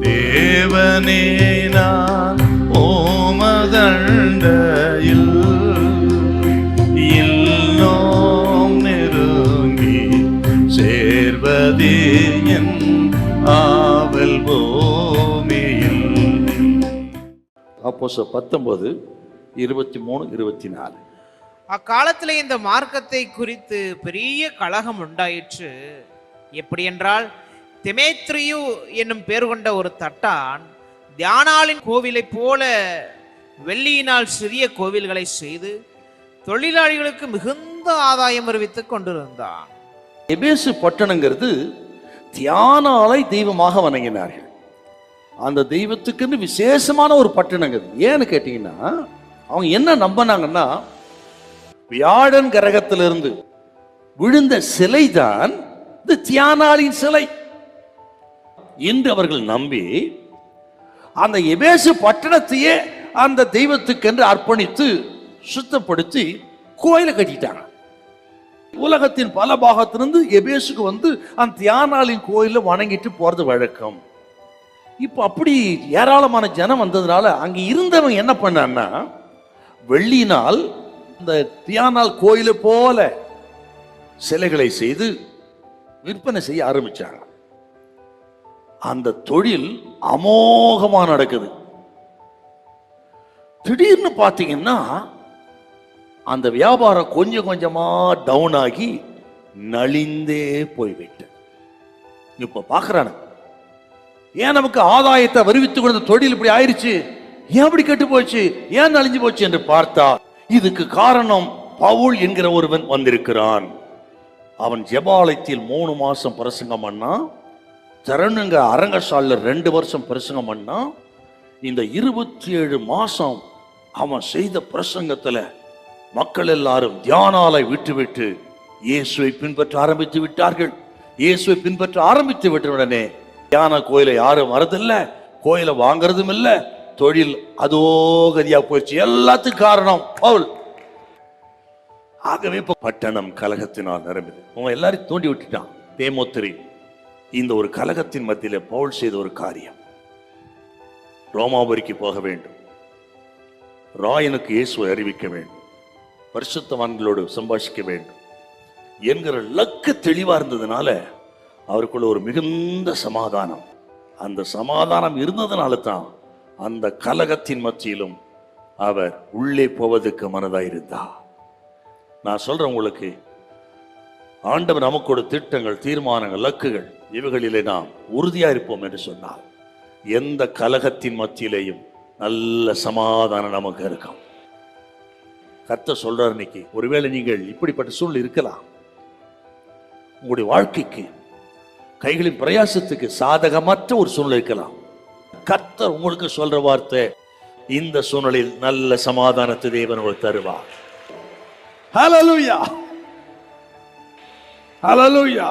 தேவனே நான் ஓமதண்டையில் இன்னும் நெருங்கி சேர்வதே என் ஆவல் பூமியில். அப்போஸ்தலர் 19:23-24. அக்காலத்தில் இந்த மார்க்கத்தை குறித்து பெரிய கலகம் உண்டாயிற்று. எப்படி என்றால், தெமேத்ரியு என்னும் பேர் கொண்ட ஒரு தட்டான் தியானாளின் கோவிலை போல வெள்ளியினால் சிறிய கோவில்களை செய்து தொழிலாளிகளுக்கு மிகுந்த ஆதாயம் அறிவித்துக் கொண்டிருந்தான். எபேசு பட்டணங்கிறது தியானாலை தெய்வமாக வணங்கினார்கள். அந்த தெய்வத்துக்குன்னு விசேஷமான ஒரு பட்டணங்கிறது. ஏன்னு கேட்டீங்கன்னா, அவங்க என்ன நம்பினாங்கன்னா, வியாழன் கிரகத்திலிருந்து விழுந்த சிலை தான் இந்த தியானாலின் சிலை என்று அவர்கள் நம்பி அந்த எபேசு பட்டணத்தையே அந்த தெய்வத்துக்கென்று அர்ப்பணித்து சுத்தப்படுத்தி கோயிலை கட்டிட்டாங்க. உலகத்தின் பல பாகத்திலிருந்து எபேசுக்கு வந்து அந்த தியானாலின் கோயில வணங்கிட்டு போறது வழக்கம். இப்ப அப்படி ஏராளமான ஜனம் வந்ததுனால அங்க இருந்தவங்க என்ன பண்ணான்னா, வெள்ளியினால் இந்த தியானால் கோயிலை போல சிலைகளை செய்து விற்பனை செய்ய ஆரம்பிச்சாங்க. அந்த தொழில் அமோகமா நடக்குது. திடீர்னு பாத்தீங்கன்னா அந்த வியாபாரம் கொஞ்சம் கொஞ்சமா டவுன் ஆகி நலிந்தே போய்விட்டு. இப்ப பாக்குறான, ஏன் நமக்கு ஆதாயத்தை வருவித்துக் கொண்ட தொழில் இப்படி ஆயிருச்சு, ஏன் அப்படி கெட்டு போச்சு, ஏன் நலிஞ்சு போச்சு என்று பார்த்தா, இதுக்கு காரணம் பவுல் என்கிற ஒருவன் வந்திருக்கிறான். அவன் ஜெபாலயத்தில் 3 மாசம் பிரசங்கம் பண்ணா, தரணுங்க அரங்கசாலையில் 2 வருஷம் பிரசங்கம் பண்ணா. இந்த 27 மாசம் அவன் செய்த பிரசங்கத்துல மக்கள் எல்லாரும் தியானாலை விட்டுவிட்டு இயேசுவை பின்பற்ற ஆரம்பித்து விட்டார்கள். இயேசுவை பின்பற்ற ஆரம்பித்து விட்ட உடனே தியான கோயிலை யாரும் வரதில்லை, கோயிலை வாங்கறதும் இல்லை, தொழில் அதோ கதியா போயிடுச்சு. எல்லாத்துக்கும் காரணம் பவுல். ஆகவே பட்டணம் கலகத்தினால் நிரம்பிது. அவன் எல்லாரையும் தூண்டி விட்டுட்டான். தேமோத்திரி இந்த ஒரு கலகத்தின் மத்தியில பவுல் செய்த ஒரு காரியம், ரோமாபுரிக்கு போக வேண்டும், ராயனுக்கு இயேசுவை அறிவிக்க வேண்டும், பரிசுத்தவான்களோடு சம்பாஷிக்க வேண்டும் என்கிற லக்கு தெளிவா இருந்ததுனால அவருக்குள்ள ஒரு மிகுந்த சமாதானம். அந்த சமாதானம் இருந்ததுனால தான் அந்த கலகத்தின் மத்தியிலும் அவர் உள்ளே போவதற்கு மனதாயிருந்தார். நான் சொல்றேன் உங்களுக்கு, ஆண்டவர் நமக்கு ஒரு திட்டங்கள், தீர்மானங்கள், லக்குகள், இவைகளிலே நாம் உறுதியா இருப்போம் என்று சொன்னால் எந்த கலகத்தின் மத்தியிலேயும் நல்ல சமாதானம் நமக்கு இருக்கும். கர்த்தர் சொல்றார், இன்னைக்கு ஒருவேளை நீங்கள் இப்படிப்பட்ட சூழ்நிலை இருக்கலாம், உங்களுடைய வாழ்க்கைக்கு கைகளின் பிரயாசத்துக்கு சாதகமற்ற ஒரு சூழ்நிலை இருக்கலாம். கர்த்தர் உங்களுக்கு சொல்ற வார்த்தை, இந்த சூழ்நிலையில் நல்ல சமாதானத்தை தேவன் உங்களுக்கு தருவார். ஹல்லேலூயா, ஹல்லேலூயா.